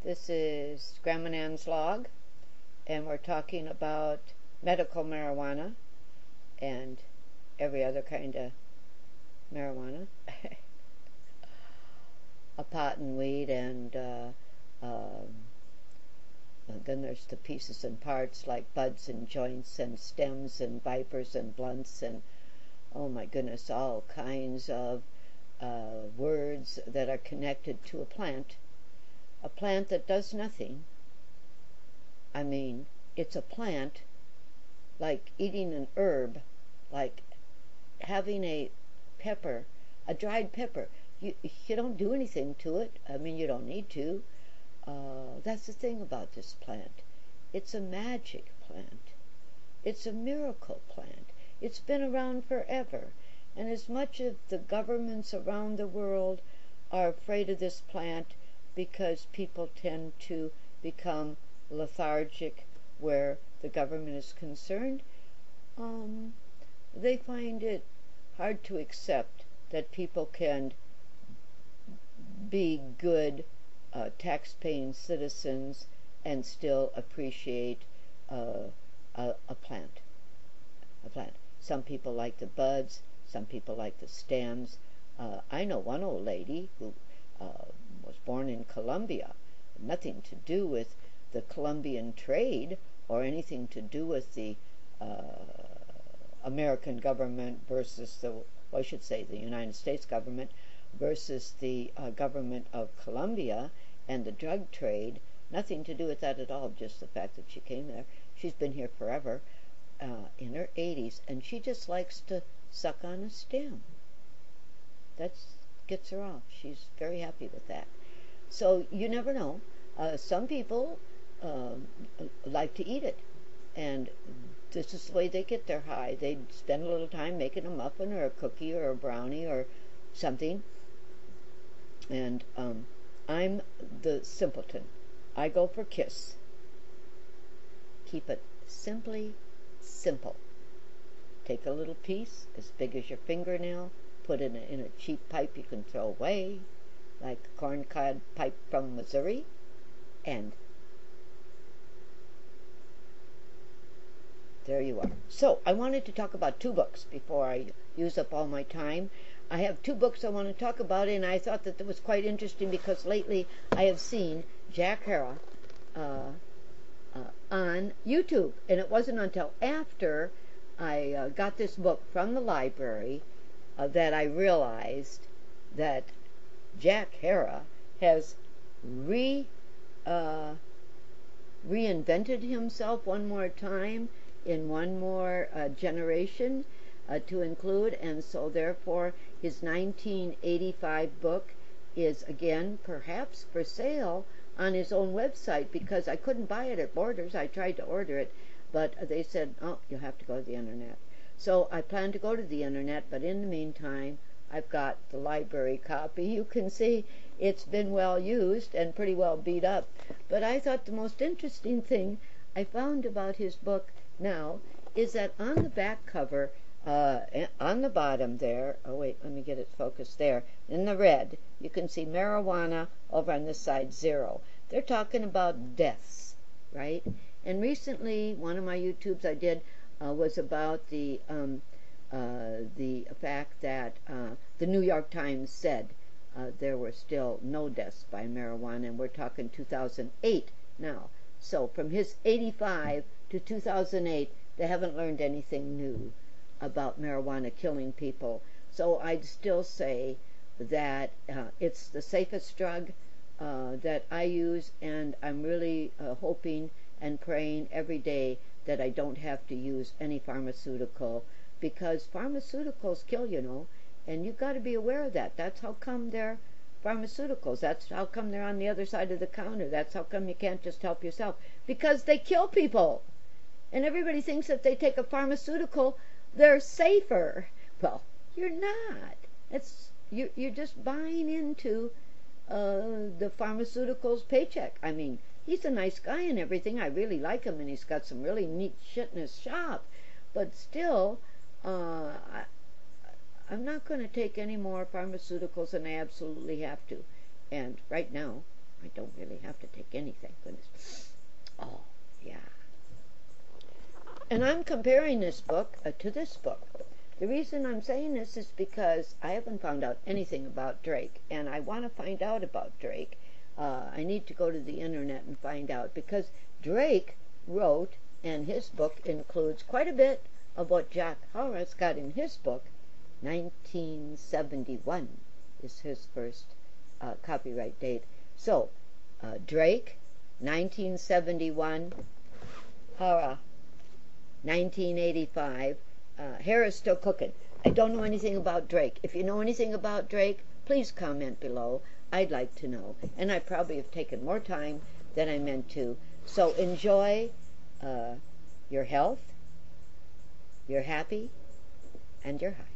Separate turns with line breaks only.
This is Grandma Nan's Log, and we're talking about medical marijuana and every other kind of marijuana. A pot and weed, and then there's the pieces and parts like buds and joints and stems and vipers and blunts and, oh my goodness, all kinds of words that are connected to a plant that does nothing. I mean, it's a plant like eating an herb, like having a pepper, a dried pepper. You don't do anything to it. I mean, you don't need to. That's the thing about this plant. It's a magic plant. It's a miracle plant. It's been around forever. And as much of the governments around the world are afraid of this plant because people tend to become lethargic where the government is concerned, they find it hard to accept that people can be good tax-paying citizens and still appreciate a plant. Some people like the buds, some people like the stems. I know one old lady who was born in Colombia, nothing to do with the Colombian trade or anything to do with the American government versus the United States government versus the government of Colombia and the drug trade. Nothing to do with that at all, just the fact that she came there. She's been here forever, in her 80s, and she just likes to suck on a stem. That gets her off. She's very happy with that. So you never know. Some people like to eat it, and this is the way they get their high. They spend a little time making a muffin or a cookie or a brownie or something. And I'm the simpleton. I go for KISS. Keep it simply simple. Take a little piece as big as your fingernail, put it in a cheap pipe you can throw away, like a corncob pipe from Missouri, and there you are. So I wanted to talk about 2 books before I use up all my time. I have 2 books I want to talk about, and I thought that was quite interesting because lately I have seen Jack Herer on YouTube, and it wasn't until after I got this book from the library that I realized that Jack Herer has reinvented himself one more time in one more generation to include, and so therefore his 1985 book is again perhaps for sale on his own website, because I couldn't buy it at Borders. I tried to order it, but they said, oh, you'll have to go to the internet. So I plan to go to the internet, but in the meantime I've got the library copy. You can see it's been well used and pretty well beat up, but I thought the most interesting thing I found about his book now is that on the back cover, on the bottom there, oh wait, let me get it focused there, in the red, you can see marijuana, over on this side 0. They're talking about deaths, right? And recently, one of my YouTubes I did was about the fact that the New York Times said there were still no deaths by marijuana, and we're talking 2008 now. So from his 85 to 2008, they haven't learned anything new about marijuana killing people. So I'd still say that it's the safest drug that I use, and I'm really hoping and praying every day that I don't have to use any pharmaceutical, because pharmaceuticals kill, and you've got to be aware of that. That's how come they're pharmaceuticals. That's how come they're on the other side of the counter. That's how come you can't just help yourself, because they kill people. And everybody thinks if they take a pharmaceutical, they're safer. Well, you're not. You're just buying into the pharmaceuticals paycheck. I mean, he's a nice guy and everything. I really like him, and he's got some really neat shit in his shop. But still, I'm not going to take any more pharmaceuticals than I absolutely have to. And right now, I don't really have to take any, thank goodness. Oh, yeah. And I'm comparing this book to this book. The reason I'm saying this is because I haven't found out anything about Drake, and I want to find out about Drake. I need to go to the internet and find out, because Drake wrote, and his book includes quite a bit of what Jack Horace got in his book. 1971 is his first copyright date. So, Drake, 1971, Hara, 1985. Hara's still cooking. I don't know anything about Drake. If you know anything about Drake, please comment below. I'd like to know. And I probably have taken more time than I meant to. So enjoy your health, your happy, and your high.